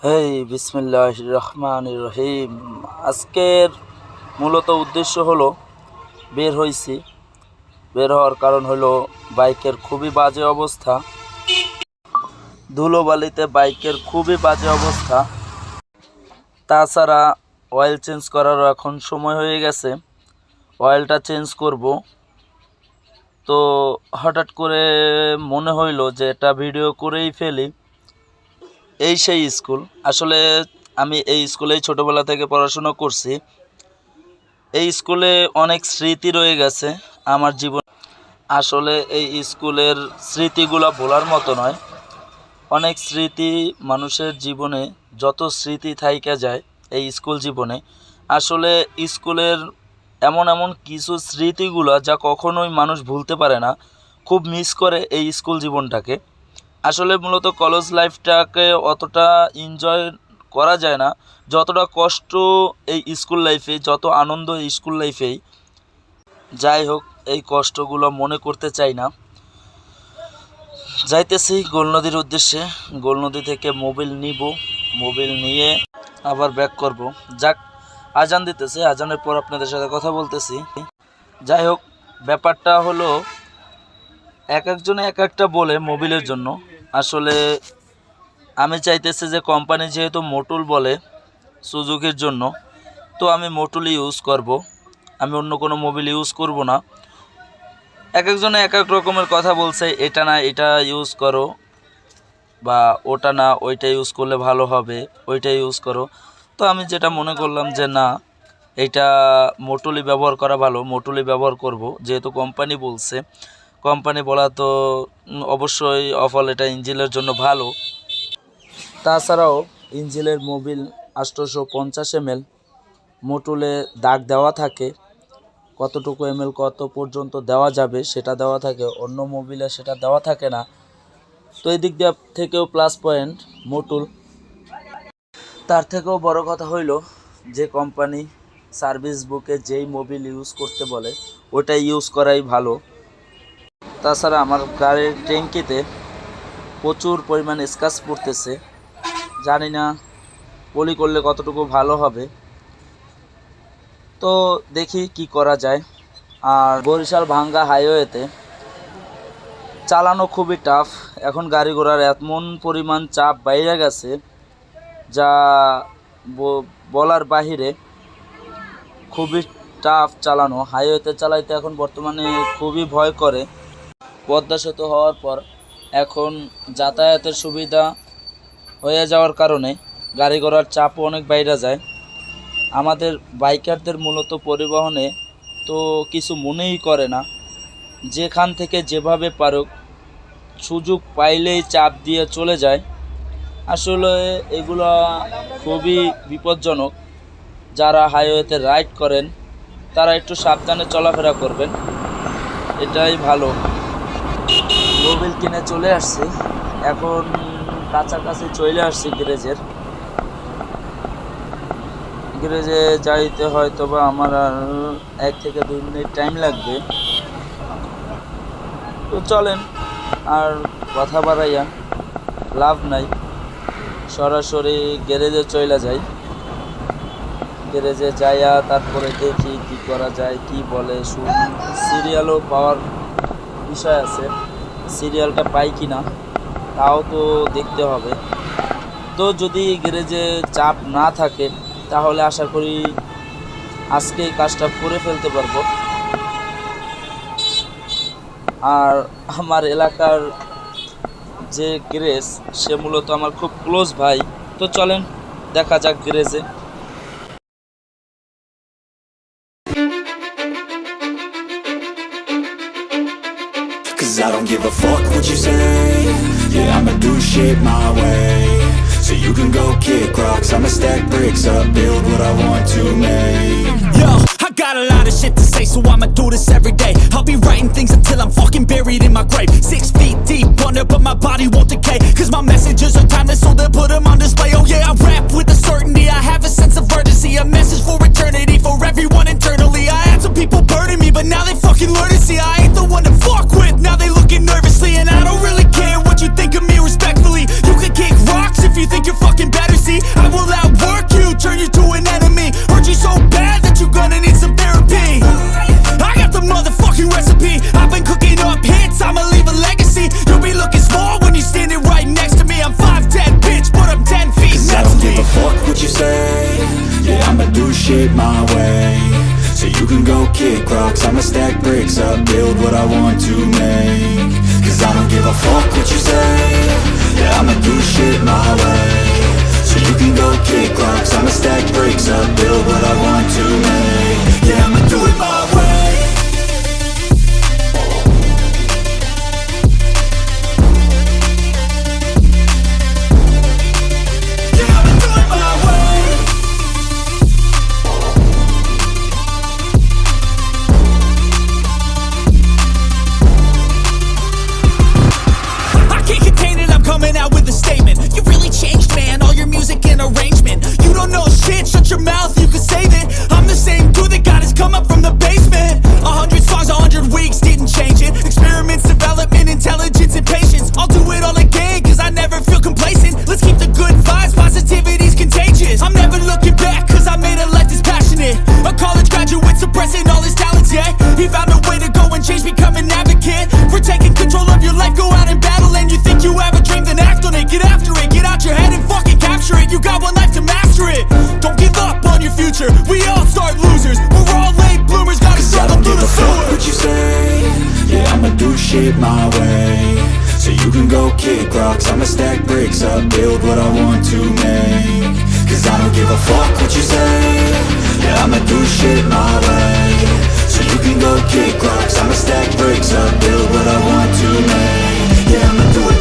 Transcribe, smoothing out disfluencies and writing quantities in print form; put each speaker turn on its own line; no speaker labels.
হেই বিসমিল্লাহির রহমানির রহিম। আজকের মূলত উদ্দেশ্য হলো বের হওয়ার কারণ হলো বাইকের খুবই বাজে অবস্থা। ধুলোবালিতে বাইকের খুবই বাজে অবস্থা। তাছাড়া অয়েল চেঞ্জ করারও এখন সময় হয়ে গেছে, অয়েলটা চেঞ্জ করব। তো হঠাৎ করে মনে হইলো যে এটা ভিডিও করেই ফেলি। এই সেই স্কুল। আসলে আমি এই স্কুলেই ছোটোবেলা থেকে পড়াশুনো করছি। এই স্কুলে অনেক স্মৃতি রয়ে গেছে আমার জীবন। আসলে এই স্কুলের স্মৃতিগুলো ভোলার মতো নয়। অনেক স্মৃতি মানুষের জীবনে, যত স্মৃতি থাইকা যায় এই স্কুল জীবনে, আসলে স্কুলের এমন এমন কিছু স্মৃতিগুলো যা কখনোই মানুষ ভুলতে পারে না, খুব মিস করে এই স্কুল জীবনটাকে। আসলে মূলত কলেজ লাইফটাকে অতটা এনজয় করা যায় না যতটা কষ্ট এই স্কুল লাইফে, যত আনন্দ এই স্কুল লাইফেই। যাই হোক, এই কষ্টগুলো মনে করতে চাই না। যাইতেছি গোল নদীর উদ্দেশ্যে। গোল নদী থেকে মোবিল নিব, মোবিল নিয়ে আবার ব্যাক করব। যাক, আজান দিতেছে, আজানের পর আপনাদের সাথে কথা বলতেছি। যাই হোক, ব্যাপারটা হলো এক একজনে এক একটা বলে মোবিলের জন্য। আসলে আমি চাইতেছি যে কোম্পানি যেহেতু মোটুল বলে সুজুকির জন্য, তো আমি মোটুলই ইউজ করব, আমি অন্য কোনো মোবিল ইউজ করব না। এক একজনে এক এক রকমের কথা বলছে, এটা না এটা ইউজ করো, বা ওটা না ওইটা ইউজ করলে ভালো হবে, ওইটা ইউজ করো। তো আমি যেটা মনে করলাম যে না, এইটা মোটুলি ব্যবহার করা ভালো, মোটুলি ব্যবহার করব। যেহেতু কোম্পানি বলছে, কোম্পানি বলা তো অবশ্যই অফল এটা ইঞ্জিনের জন্য ভালো। তাছাড়াও ইঞ্জিনের মোবিল 850 ml, মোটুলে দাগ দেওয়া থাকে, কতটুকু ml কত পর্যন্ত দেওয়া যাবে সেটা দেওয়া থাকে, অন্য মোবিলে সেটা দেওয়া থাকে না। তো এই দিক দিয়ে থেকেও প্লাস পয়েন্ট মোটুল। তার থেকেও বড় কথা হইল যে কোম্পানি সার্ভিস বুকে যেই মোবিল ইউজ করতে বলে ওটাই ইউজ করাই ভালো। তাছাড়া আমার গাড়ির ট্যাঙ্কিতে প্রচুর পরিমাণ স্ক্র্যাচ পড়তেছে, জানি না পলি করলে কতটুকু ভালো হবে। তো দেখি কি করা যায়। আর বরিশাল ভাঙ্গা হাইওয়েতে চালানো খুবই টাফ। এখন গাড়ি ঘোড়ার এমন পরিমাণ চাপ বাইরে গেছে যা বলার বাহিরে। খুবই টাফ চালানো, হাইওয়েতে চালাইতে এখন বর্তমানে খুবই ভয় করে। পদ্মা সেতু হওয়ার পর এখন যাতায়াতের সুবিধা হয়ে যাওয়ার কারণে গাড়ি ঘোড়ার চাপও অনেক বাইরে যায়। আমাদের বাইকারদের মূলত পরিবহনে তো কিছু মনেই করে না, যেখান থেকে যেভাবে পারুক সুযোগ পাইলেই চাপ দিয়ে চলে যায়। আসলে এগুলো খুবই বিপজ্জনক। যারা হাইওয়েতে রাইড করেন তারা একটু সাবধানে চলাফেরা করবেন, এটাই ভালো। মোবিল কিনে চলে আসছি, এখন কাছাকাছি চলে আসছি গ্যারেজে যাইতে হয়তো বা আমার আর 1 থেকে 2 মিনিট টাইম লাগবে। তো চলেন, আর কথা বাড়াইয়া লাভ নাই, সরাসরি গ্যারেজে চলে যাই। গ্যারেজে যাইয়া তারপরে দেখি কি করা যায়, কি বলে। সিরিয়ালও পাওয়ার বিষয় আছে, সিরিয়ালটা পাই কি না তাও তো দেখতে হবে। তো যদি গ্যারেজে চাপ না থাকে তাহলে আশা করি আজকে কাজটা করে ফেলতে পারবো। আর আমার এলাকার যে গ্যারেজ সে মূলত আমার খুব ক্লোজ ভাই। তো চলেন দেখা যাক গ্যারেজে।
Cause I don't give a fuck what you say. Yeah, I'ma do shit my way. So you can go kick rocks, I'ma stack bricks up, build what I want to make. Yo, I got a lot of shit to say, so I'ma do this every day. I'll be writing things until I'm fucking buried in my grave. 6 feet deep under, but my body won't decay. Cause my messages are timeless, so they'll put them on display. Oh yeah, I rap with a certainty, I have a sense of urgency. A message for eternity, for everyone internally. I had some people burning me, but now they fucking learn to see I ain't the one to fuck with, now they looking nervously. And I don't really care what you think of me respectfully. You can kick rocks if you think you're fucking better, see you say. Yeah, I'ma do shit my way. So you can go kick rocks, I'ma stack bricks up, build what I want to make. Cause I don't give a fuck what you say. Yeah, I'ma do shit my way. So you can go kick rocks, I'ma stack bricks up, build what I want to make. Yeah, I'ma do it my way. Yeah, I'ma do it my way.
I can't contain it, I'm coming out with a statement. You really changed, man, all your music and arrangement. You don't know shit, shut your mouth, you can save it. I'm the same dude that got his come up from the basement. 100 songs, 100 weeks, didn't change it. Experiments, development, intelligence, and patience. I'll do it all again, cause I never feel complacent. Let's keep the good vibes, positivity's contagious. I'm never looking back, cause I made a life that's passionate. A college graduate suppressing all his talents, yeah. He found a way to go and change, become an advocate. For taking control of your life, go out and battle. And you think you have a dream, then act on it. Get after it, get out your head and fucking capture it. You got one life to master it. Don't give up on your future, we all start losers. We're all late bloomers, gotta
I
struggle
don't
through
give
the
a fuck
sewer.
what you say. Yeah, I'ma do shit my way. So you can go kick rocks, I'ma stack bricks up, build what I want to make. Cause I don't give a fuck what you say. Yeah, I'ma do shit my way. So you can go kick rocks, I'ma stack bricks up, build what I want to make. Yeah, I'ma do it